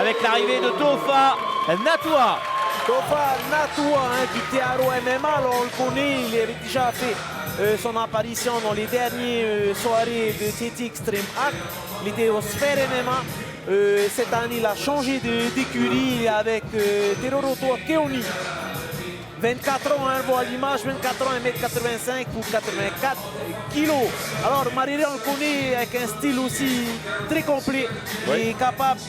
avec l'arrivée de Tofa Natoua. Tofa Natoua du Théaro MMA, alors on le connaît, il avait déjà fait son apparition dans les dernières soirées de TT Extreme Act. Il était au Sphère MMA. Cette année, il a changé d'écurie avec Teroroto Keoni. 24 ans, on voit l'image, 24 ans, 1m85 pour 84 kg. Alors Mariré, on le connaît avec un style aussi très complet. Il est capable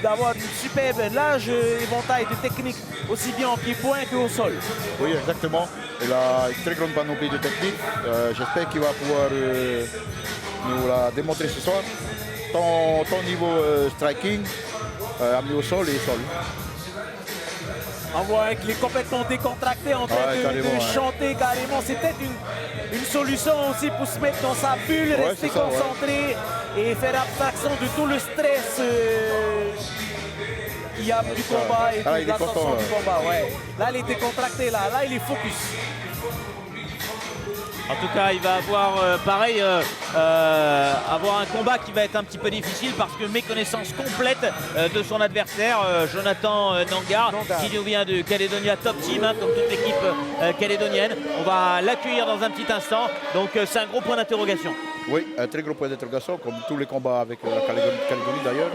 d'avoir une superbe large éventail de techniques, aussi bien en pied-point qu'au sol. Oui, exactement. Il a une très grande panoplie de techniques. J'espère qu'il va pouvoir nous la démontrer ce soir. Tant niveau striking, amené au sol et sol. On voit qu'il est complètement décontracté en train de chanter carrément. C'est peut-être une solution aussi pour se mettre dans sa bulle, rester concentré et faire abstraction de tout le stress qu'il y a du combat et de l'ascension du combat. Là, il était contracté, là il est focus. En tout cas, il va avoir, pareil, avoir un combat qui va être un petit peu difficile parce que méconnaissance complète de son adversaire, Jonathan Nangar, qui nous vient de Calédonia Top Team, comme toute l'équipe calédonienne. On va l'accueillir dans un petit instant, donc c'est un gros point d'interrogation. Oui, un très gros point d'interrogation, comme tous les combats avec la Calédonie d'ailleurs.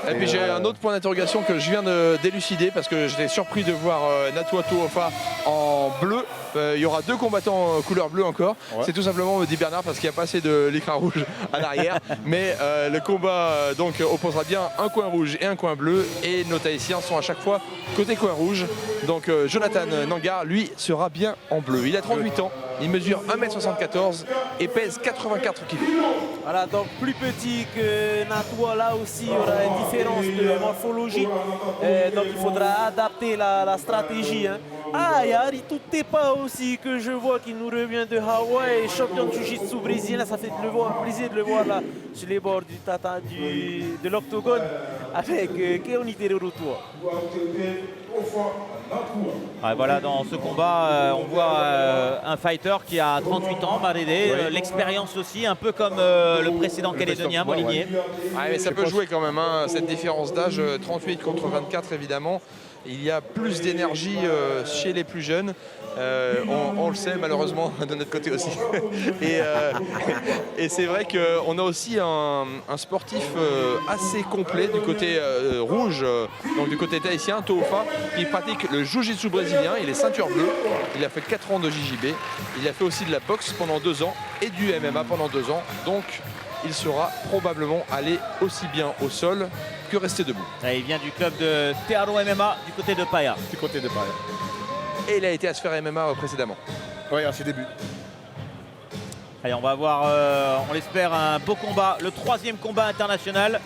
Et puis j'ai un autre point d'interrogation que je viens d'élucider parce que j'étais surpris de voir Natoua Tofa en bleu. Il y aura 2 combattants couleur bleue encore. C'est tout simplement, me dit Bernard, parce qu'il n'y a pas assez de l'écran rouge à l'arrière. Mais le combat donc opposera bien un coin rouge et un coin bleu. Et nos Tahitiens sont à chaque fois côté coin rouge. Donc Jonathan Nangar, lui, sera bien en bleu. Il a 38 ans, il mesure 1m74 et pèse 84 kg. Voilà, donc plus petit que Natoua, là aussi il y aura une différence de morphologie. Donc il faudra adapter la stratégie. Ah, il y a Aritu Tepa aussi que je vois qui nous revient de Hawaï, champion de Jiu-Jitsu brésilien. Ça fait plaisir de le voir là sur les bords de l'octogone avec Keoni Teroroto. Voilà, dans ce combat, on voit un fighter qui a 38 ans, Maridé, l'expérience aussi, un peu comme le précédent calédonien, Molinier. Mais ça peut jouer quand même, cette différence d'âge, 38 contre 24 évidemment. Il y a plus d'énergie chez les plus jeunes. On le sait malheureusement de notre côté aussi. et c'est vrai qu'on a aussi un sportif assez complet du côté rouge, donc du côté tahitien, Tofa, qui pratique le jiu-jitsu brésilien. Il est ceinture bleue, il a fait 4 ans de JJB, il a fait aussi de la boxe pendant 2 ans et du MMA pendant 2 ans. Donc il sera probablement allé aussi bien au sol que rester debout. Il vient du club de Théaro MMA du côté de Paia. Du côté de Paia. Et il a été à Sphère MMA précédemment. Oui, à ses débuts. Allez, on va avoir, on l'espère, un beau combat. Le 3e combat international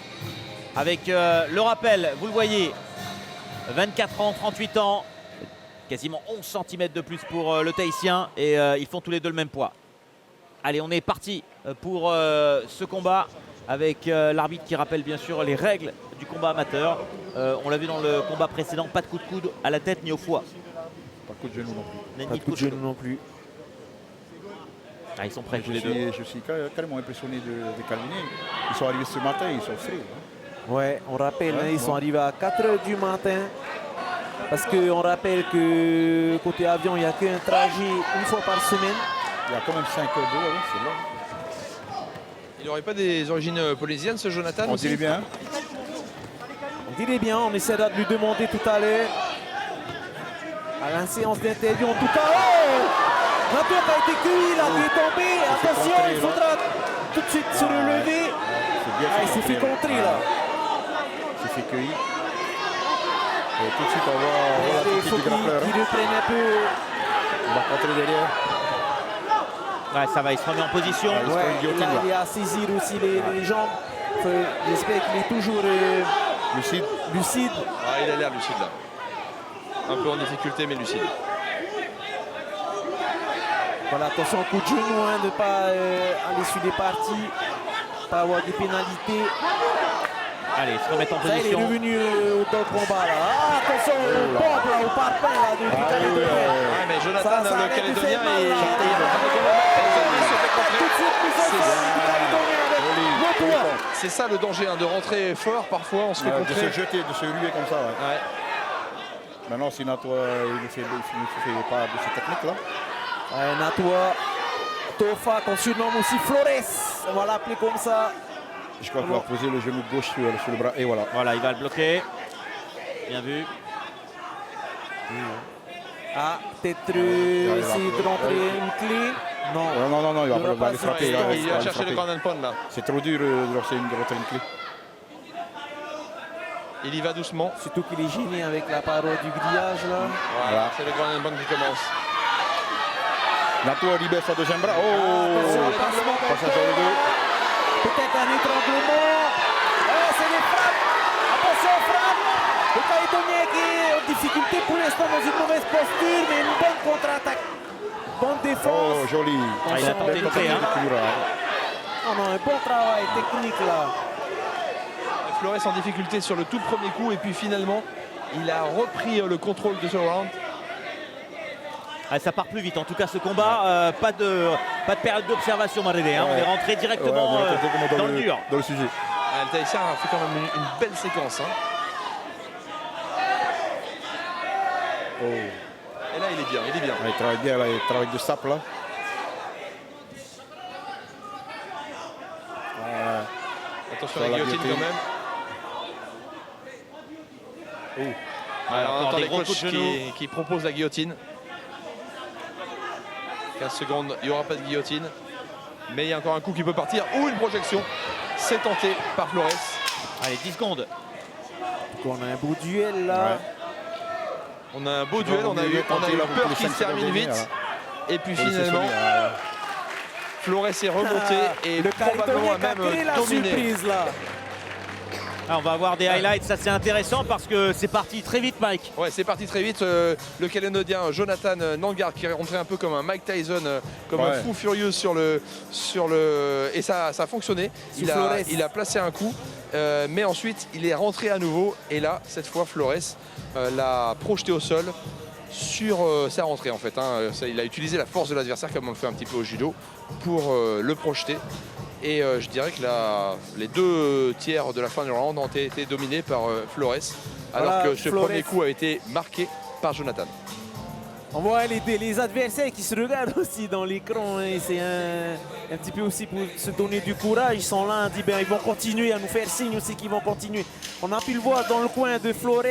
avec le rappel, vous le voyez, 24 ans, 38 ans, quasiment 11 cm de plus pour le Tahitien et ils font tous les deux le même poids. Allez, on est parti pour ce combat avec l'arbitre qui rappelle bien sûr les règles du combat amateur. On l'a vu dans le combat précédent, pas de coup de coude à la tête ni au foie. Pas de coup de genou non plus. Pas de coup de genou non plus. Ah, ils sont prêts tous les deux. Je suis carrément impressionné de Calvini. Ils sont arrivés ce matin, ils sont frais. Ouais, on rappelle, ils sont arrivés à 4 h du matin. Parce qu'on rappelle que côté avion, il n'y a qu'un trajet une fois par semaine. Il y a quand même 5 heures d'eau, c'est là. Il n'aurait pas des origines polynésiennes, ce Jonathan? On dirait bien. On dirait bien, on essaiera de lui demander tout à l'heure. À la séance d'interview, en tout cas. Oh, la tête a été cueillie, là, il est tombé. Attention, il faudra tout de suite se relever. Il s'est fait contrer, là. Il s'est fait cueillir. Et tout de suite, on va il faut qu'il reprenne un peu. On va rentrer derrière. Ouais, ça va, il se remet en position. Là, il a à saisir aussi les jambes. J'espère qu'il est toujours lucide. Ah, il a l'air lucide là. Un peu en difficulté, mais lucide. Voilà, attention, coup de genou, de ne pas aller sur des parties, pas avoir des pénalités. Allez, se remettre en Ça, il est position. revenu au combat là. Ah, attention, au pompe là, au parpaing là, du Calédonien. Ouais, mais Jonathan, le Calédonien, tout de suite, nous avons du Calédonien avec Natoua. c'est ça le danger, hein, de rentrer fort. Parfois, on se fait De contrer. se jeter, de se ruer comme ça. Ouais. Ouais. Maintenant, si Natua il ne fait pas de cette technique-là. Natua Tofa, qu'on surnomme aussi Flores. On va l'appeler comme ça. Je crois qu'il va poser le genou gauche sur le bras. Et voilà. Voilà, il va le bloquer. Bien vu. Ah, peut-être essayer de rentrer une clé. Non. Non, il va aller frapper. Il va chercher le ground and pound là. C'est trop dur de rentrer une clé. Il y va doucement. Surtout qu'il est gêné avec la paroi du grillage là. Voilà, c'est le ground and pound qui commence. Natua libère sa deuxième bras. Attention, Oh, passement passage sur le dos. peut-être un étranglement. C'est les frappes. Attention, frappe. Le Calédonien qui est en difficulté pour l'instant dans une mauvaise posture, mais une bonne contre-attaque. Bonne défense. Oh, joli. Il a tenté une clé. Hein. Non, un bon travail technique là. Flores en difficulté sur le tout premier coup et puis finalement il a repris le contrôle de ce round. Ah, ça part plus vite. En tout cas, ce combat, pas de période d'observation, Marédé. Hein. On est rentré directement dans le dur. Dans le sujet. Le Thaïsien a fait quand même une belle séquence. Hein. Oh. Et là, il est bien, il est bien. Il travaille bien, là, il travaille de sape là. Attention à la guillotine quand même. Alors, on entend les coachs qui proposent la guillotine. 15 secondes, il n'y aura pas de guillotine. Mais il y a encore un coup qui peut partir. Ou une projection. C'est tenté par Flores. Allez, 10 secondes. Donc on a un beau duel là. Ouais. On a un beau duel, on a eu peur qu'il se termine vite. Et puis finalement, Flores est remonté et le probablement a même la dominé. surprise là. Ah, on va avoir des highlights, ça c'est intéressant parce que c'est parti très vite, Mike. Ouais, c'est parti très vite. Le Calédonien Jonathan Nangar qui est rentré un peu comme un Mike Tyson, comme un fou furieux sur le et ça a fonctionné. Il a placé un coup, mais ensuite il est rentré à nouveau et là cette fois Flores l'a projeté au sol sur sa rentrée en fait. Hein. Il a utilisé la force de l'adversaire comme on le fait un petit peu au judo pour le projeter. Et je dirais que les 2 tiers de la fin du round ont été dominés par Flores, alors que ce premier coup a été marqué par Jonathan. On voit les adversaires qui se regardent aussi dans l'écran. Hein, c'est un petit peu aussi pour se donner du courage. Ils sont là, on dit, ils vont continuer à nous faire signe aussi qu'ils vont continuer. On a pu le voir dans le coin de Flores,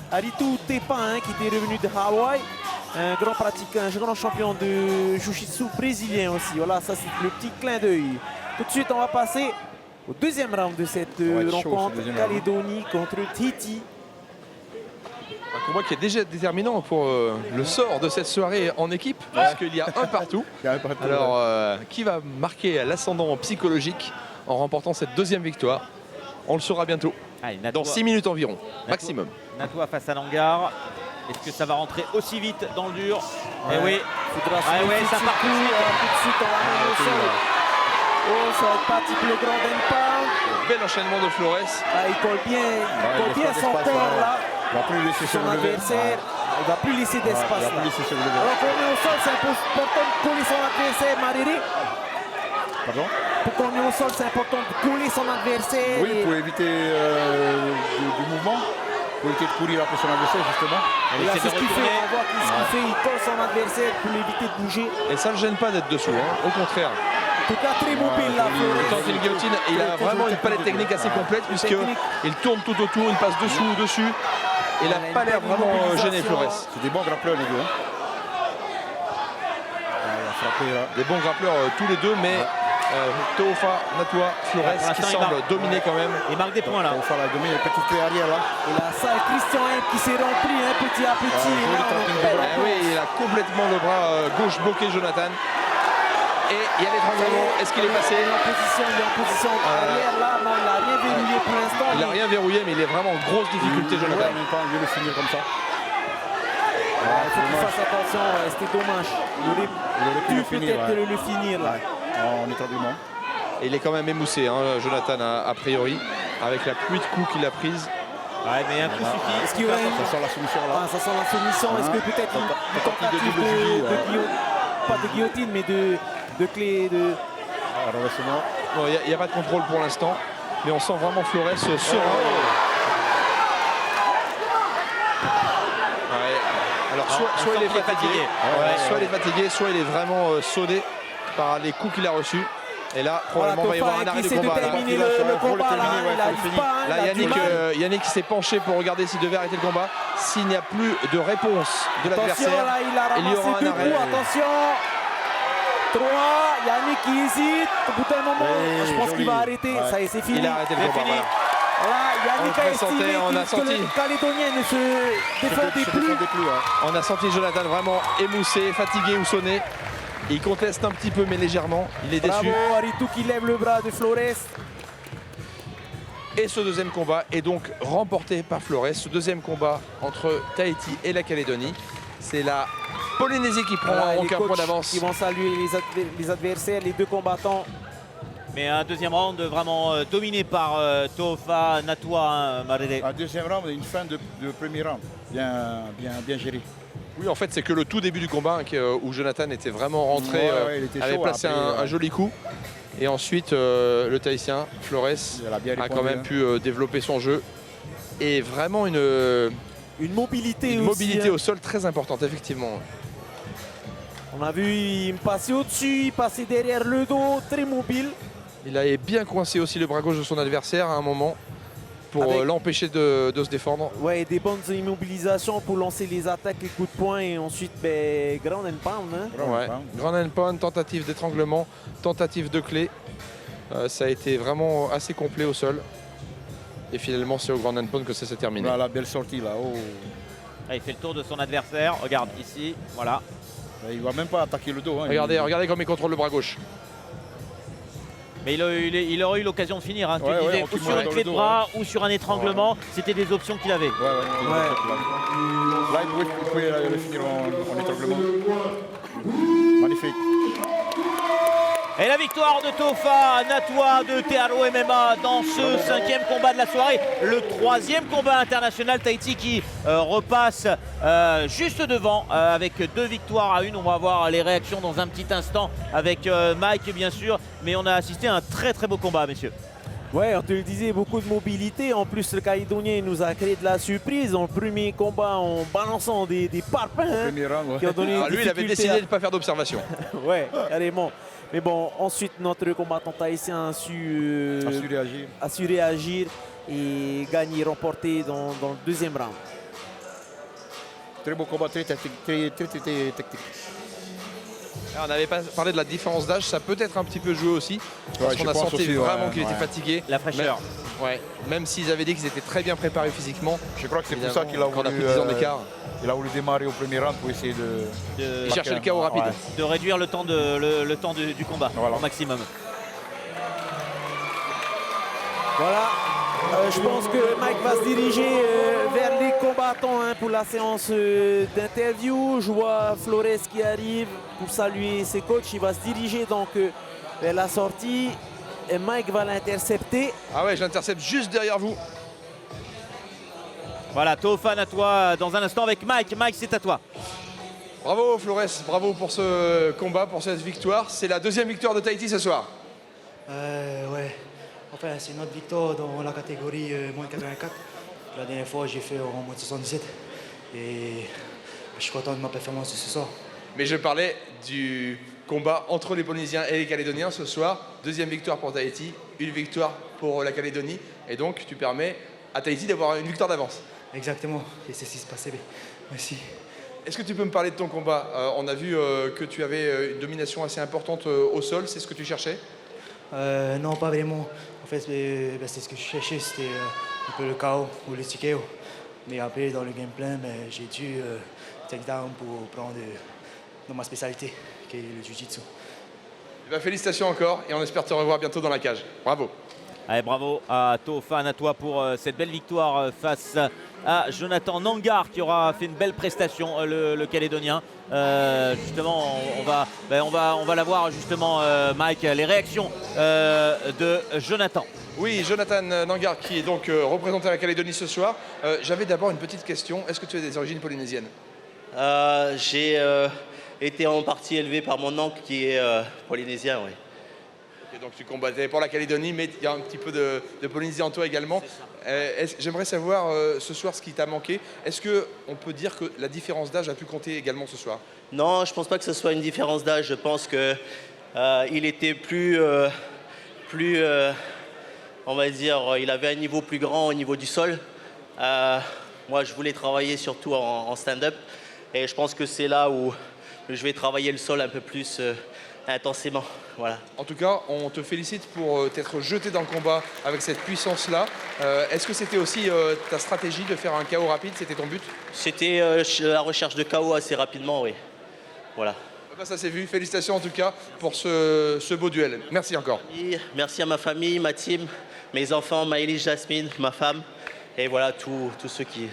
Aritu Tepa, hein, qui était revenu de Hawaï. Un grand pratiquant, un grand champion de Jiu-Jitsu brésilien aussi. Voilà, ça c'est le petit clin d'œil. Tout de suite, on va passer au deuxième round de cette rencontre. Calédonie contre Tahiti. Un combat qui est déjà déterminant pour le sort de cette soirée en équipe, puisqu'il y a un partout. Alors, qui va marquer l'ascendant psychologique en remportant cette deuxième victoire? On le saura bientôt, dans 6 minutes environ, maximum. Natua face à Nangar. Est-ce que ça va rentrer aussi vite dans le dur? Eh oui, ça part tout de suite. Tout de suite, on va mettre au sol. Oh, ça va être parti pour le grand pound. Bel enchaînement de Flores. Il colle bien son corps là. Il ne va plus laisser son adversaire. Il ne va plus laisser d'espace là. Alors qu'on est au sol, c'est important de coller son adversaire, Marédé. Pardon? Pour qu'on est au sol, c'est important de coller son adversaire. Oui, pour éviter du mouvement. Pour éviter de courir après son adversaire, justement. C'est ce qu'il fait, on voit ce qu'il fait, il colle son adversaire pour l'éviter de bouger. Et ça ne le gêne pas d'être dessous, hein. Au contraire. En tout cas, très beau pile là. Il tente une guillotine et il a vraiment une palette technique assez complète puisqu'il tourne tout autour, il passe dessous ou dessus. Il n'a pas l'air vraiment gêné, Flores. C'est des bons grappleurs les deux. Hein. Il a frappé là. Des bons grappleurs tous les deux, mais Tofa, Natua, Flores qui semblent dominer quand même. Il marque des points là. Tofa l'a dominé, petite clé arrière là. Et là, ça, Christian M qui s'est rempli petit à petit. Oui, il a complètement le bras gauche bloqué, Jonathan. Et il y a l'étranglement. Est-ce qu'il est passé? Il est en position arrière là. Non, il n'a rien verrouillé pour l'instant. Il n'a rien verrouillé, mais il est vraiment en grosse difficulté, Jonathan. En même temps, il veut le finir comme ça. Il faut qu'il fasse attention, c'était dommage. Il aurait pu peut-être le finir là. En étranglement. Et il est quand même émoussé, hein, Jonathan, a priori, avec la pluie de coups qu'il a prise. Ouais, mais un coup suffit. Est-ce qu'il y aura une... Ça sent la soumission là. Ça sent la soumission. Est-ce que peut-être une tentative de guillotine, pas de guillotine, mais de clé de... Renversement. Il n'y a pas de contrôle pour l'instant. mais on sent vraiment Flores serein. Ouais. Alors soit il est fatigué, soit il est fatigué, soit il est vraiment sonné par les coups qu'il a reçus. Et là, probablement, il va y avoir un arrêt de combat. Là, Yannick s'est penché pour regarder s'il devait arrêter le combat. S'il n'y a plus de réponse de l'adversaire, il y aura un arrêt. Attention, 3, Yannick qui hésite. Au bout d'un moment, je pense qu'il va arrêter. Ça y est, c'est fini. Il a arrêté le combat. Voilà, Yannick a estimé que le Calédonien ne se défendait plus. On a senti Jonathan vraiment émoussé, fatigué ou sonné. Il conteste un petit peu, mais légèrement. Il est déçu. Bravo, Aritou qui lève le bras de Flores. Et ce deuxième combat est donc remporté par Flores. Ce deuxième combat entre Tahiti et la Calédonie. C'est la Polynésie qui prend aucun point d'avance. Ils vont saluer les adversaires, les deux combattants. Mais un deuxième round vraiment dominé par Tofa Natua Marere. Un deuxième round et une fin de premier round. Bien géré. Oui, en fait, c'est que le tout début du combat où Jonathan était vraiment rentré, il était avait chaud, placé après, un joli coup. Et ensuite, le Tahitien, Flores, a quand même pu développer son jeu. Et vraiment une mobilité au sol très importante, effectivement. On a vu, il passait au-dessus, il passait derrière le dos, très mobile. Il avait bien coincé aussi le bras gauche de son adversaire à un moment pour l'empêcher de se défendre. Ouais, des bonnes immobilisations pour lancer les attaques, les coups de poing et ensuite ground and pound. Hein. Ground and pound, tentative d'étranglement, tentative de clé. Ça a été vraiment assez complet au sol. Et finalement, c'est au ground and pound que ça s'est terminé. Voilà, belle sortie là. Oh. Il fait le tour de son adversaire. Regarde ici, voilà. Il ne va même pas attaquer le dos. Hein. Regardez comme il contrôle le bras gauche. Mais il aurait eu l'occasion de finir. Hein. Tu disais, ou sur une clé de bras ou sur un étranglement. C'était des options qu'il avait. Là, il pouvait le finir en étranglement. Magnifique. Et la victoire de Tofa Natua de Tearo MMA dans ce 5e combat de la soirée. Le 3e combat international. Tahiti qui repasse juste devant avec 2 victoires à 1. On va voir les réactions dans un petit instant avec Mike bien sûr. Mais on a assisté à un très très beau combat, messieurs. Ouais, on te le disait, beaucoup de mobilité. En plus, le Calédonien nous a créé de la surprise en premier combat en balançant des parpaings. Qui ont donné lui, il avait décidé de ne pas faire d'observation. Ouais, carrément. Mais bon, ensuite, notre combattant tahitien a su réagir et gagner, remporter dans le 2e round. Très beau combat, très technique. On n'avait pas parlé de la différence d'âge, ça peut être un petit peu joué aussi. Parce qu'on a senti vraiment qu'il était fatigué. La fraîcheur. Même s'ils avaient dit qu'ils étaient très bien préparés physiquement. Je crois que c'est pour ça qu'il a voulu, 10 ans d'écart. Il a voulu démarrer au premier round pour essayer de chercher le chaos rapide. De réduire le temps, du combat au maximum. Voilà. Je pense que Mike va se diriger vers les combattants pour la séance d'interview. Je vois Flores qui arrive pour saluer ses coachs. Il va se diriger donc vers la sortie. Et Mike va l'intercepter. Ah ouais, je l'intercepte juste derrière vous. Voilà, Tofa Natua dans un instant avec Mike. Mike, c'est à toi. Bravo Flores, bravo pour ce combat, pour cette victoire. C'est la 2e victoire de Tahiti ce soir. Ouais. Enfin, c'est notre victoire dans la catégorie moins de 84. La dernière fois, j'ai fait en moins de 77. Et je suis content de ma performance de ce soir. Mais je parlais du combat entre les Polynésiens et les Calédoniens ce soir. 2e victoire pour Tahiti, 1 victoire pour la Calédonie. Et donc, tu permets à Tahiti d'avoir une victoire d'avance. Exactement. Et c'est ce qui se passait. Merci. Est-ce que tu peux me parler de ton combat? On a vu que tu avais une domination assez importante au sol. C'est ce que tu cherchais? Non, pas vraiment. En fait, c'est ce que je cherchais, c'était un peu le chaos ou le TKO. Mais après, dans le game plan, j'ai dû take down pour prendre dans ma spécialité, qui est le jiu-jitsu. Félicitations encore et on espère te revoir bientôt dans la cage. Bravo. Allez, bravo à Tofa Natua pour cette belle victoire face à Jonathan Nangar qui aura fait une belle prestation, le Calédonien. Justement, on va la voir justement, Mike, les réactions de Jonathan. Oui, Jonathan Nangar qui est donc représenté à la Calédonie ce soir. J'avais d'abord une petite question. Est-ce que tu as des origines polynésiennes? J'ai été en partie élevé par mon oncle qui est polynésien, oui. Et donc tu combattais pour la Calédonie, mais il y a un petit peu de Polynésie en toi également. J'aimerais savoir ce soir ce qui t'a manqué. Est-ce qu'on peut dire que la différence d'âge a pu compter également ce soir? Non, je ne pense pas que ce soit une différence d'âge. Je pense qu'il était plus on va dire, il avait un niveau plus grand au niveau du sol. Moi, je voulais travailler surtout en stand-up. Et je pense que c'est là où je vais travailler le sol un peu plus intensément. Voilà. En tout cas, on te félicite pour t'être jeté dans le combat avec cette puissance-là. Est-ce que c'était aussi ta stratégie de faire un KO rapide? C'était ton but? C'était la recherche de KO assez rapidement, oui. Voilà. Bah, ça s'est vu. Félicitations en tout cas pour ce beau duel. Merci encore. Merci à ma famille, ma team, mes enfants, Maëlys, Jasmine, ma femme. Et voilà, tous ceux qui